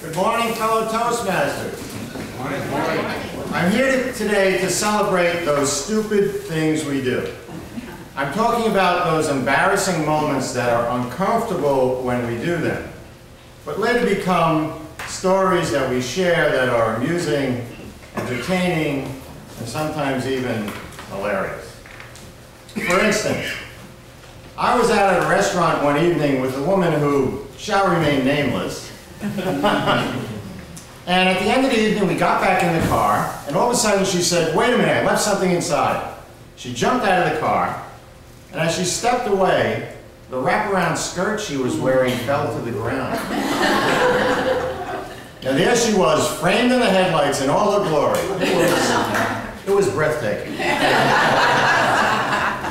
Good morning, fellow Toastmasters. Good morning. Good morning. I'm here today to celebrate those stupid things we do. I'm talking about those embarrassing moments that are uncomfortable when we do them, but later become stories that we share that are amusing, entertaining, and sometimes even hilarious. For instance, I was out at a restaurant one evening with a woman who shall remain nameless. And at the end of the evening, we got back in the car, and all of a sudden she said, "Wait a minute, I left something inside." She jumped out of the car, and as she stepped away, the wraparound skirt she was wearing fell to the ground. Now there she was, framed in the headlights in all her glory. It was breathtaking.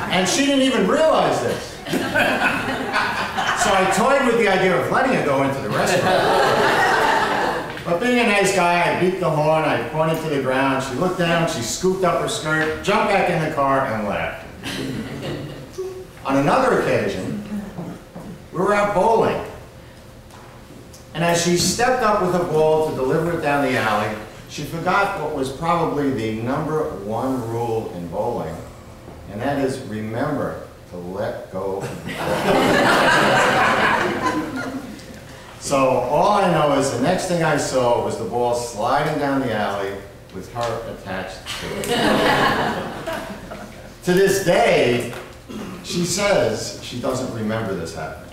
And she didn't even realize this. So I toyed with the idea of letting her go into the restaurant. But being a nice guy, I beat the horn, I pointed to the ground, she looked down, she scooped up her skirt, jumped back in the car, and laughed. On another occasion, we were out bowling. And as she stepped up with a ball to deliver it down the alley, she forgot what was probably the #1 rule in bowling, and that is remember to let go of the ball. So all I know is the next thing I saw was the ball sliding down the alley with her attached to it. To this day, she says she doesn't remember this happening.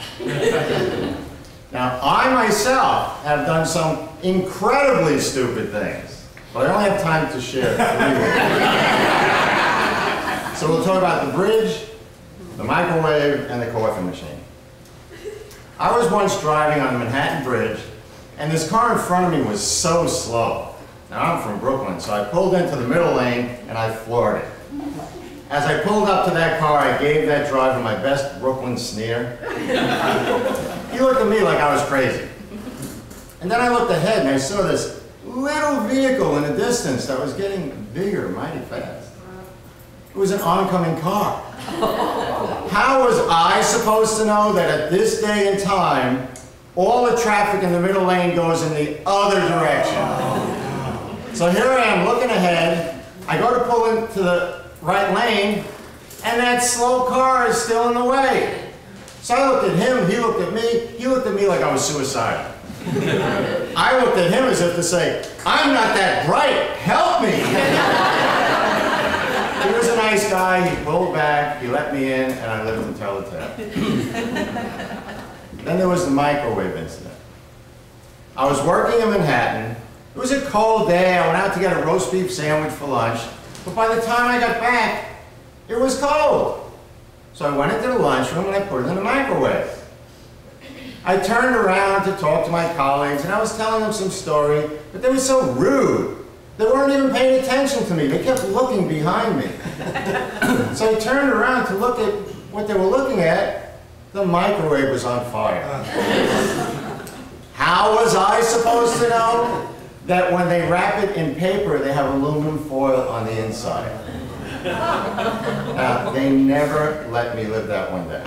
Now, I myself have done some incredibly stupid things, but I only have time to share 3. So we'll talk about the bridge, the microwave, and the coffee machine. I was once driving on the Manhattan Bridge, and this car in front of me was so slow. Now, I'm from Brooklyn, so I pulled into the middle lane, and I floored it. As I pulled up to that car, I gave that driver my best Brooklyn sneer. He looked at me like I was crazy. And then I looked ahead, and I saw this little vehicle in the distance that was getting bigger mighty fast. It was an oncoming car. How was I supposed to know that at this day and time, all the traffic in the middle lane goes in the other direction? So here I am looking ahead. I go to pull into the right lane, and that slow car is still in the way. So I looked at him, he looked at me, he looked at me like I was suicidal. I looked at him as if to say, "I'm not that bright, help me." He was a nice guy, he pulled back, he let me in, and I lived to tell the tale. Then there was the microwave incident. I was working in Manhattan. It was a cold day, I went out to get a roast beef sandwich for lunch, but by the time I got back, it was cold. So I went into the lunchroom and I put it in the microwave. I turned around to talk to my colleagues, and I was telling them some story, but they were so rude. They weren't even paying attention to me. They kept looking behind me. So I turned around to look at what they were looking at. The microwave was on fire. How was I supposed to know that when they wrap it in paper, they have aluminum foil on the inside? Now, they never let me live that one day.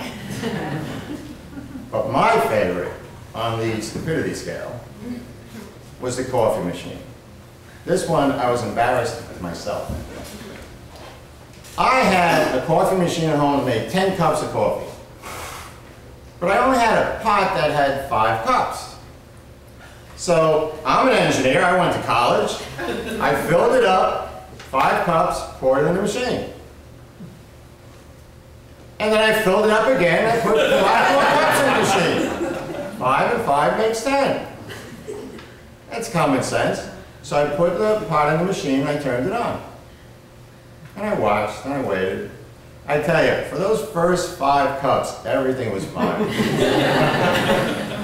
But my favorite on the stupidity scale was the coffee machine. This one, I was embarrassed with myself. I had a coffee machine at home that made 10 cups of coffee. But I only had a pot that had 5 cups. So I'm an engineer, I went to college. I filled it up, 5 cups, poured it in the machine. And then I filled it up again, I put 5 more cups in the machine. 5 and 5 makes 10. That's common sense. So I put the pot in the machine and I turned it on. And I watched and I waited. I tell you, for those first 5 cups, everything was fine.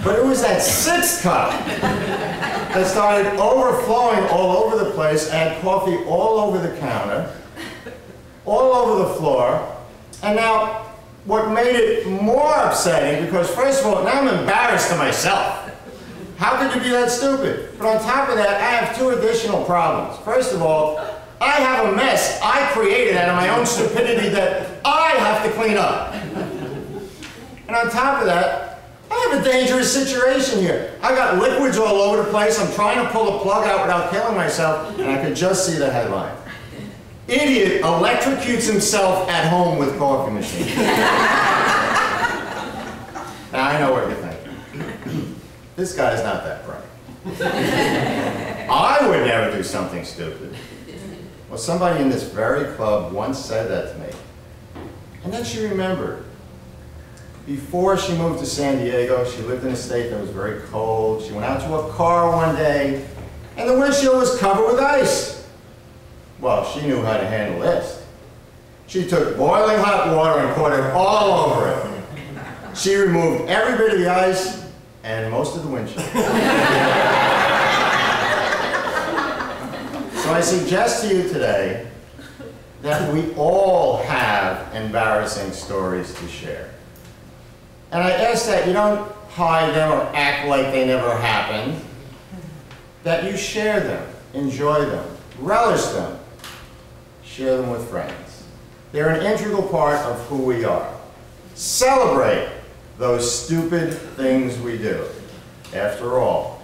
But it was that 6th cup that started overflowing all over the place. I had coffee all over the counter, all over the floor. And now, what made it more upsetting, because first of all, now I'm embarrassed to myself. How could you be that stupid? But on top of that, I have 2 additional problems. First of all, I have a mess I created out of my own stupidity that I have to clean up. And on top of that, I have a dangerous situation here. I got liquids all over the place. I'm trying to pull the plug out without killing myself, and I could just see the headline. Idiot electrocutes himself at home with coffee machine. Now I know what you're thinking. This guy's not that bright. I would never do something stupid. Well, somebody in this very club once said that to me. And then she remembered. Before she moved to San Diego, she lived in a state that was very cold. She went out to a car one day, and the windshield was covered with ice. Well, she knew how to handle this. She took boiling hot water and poured it all over it. She removed every bit of the ice and most of the windshield. So I suggest to you today that we all have embarrassing stories to share. And I ask that you don't hide them or act like they never happened, that you share them, enjoy them, relish them, share them with friends. They're an integral part of who we are. Celebrate those stupid things we do. After all,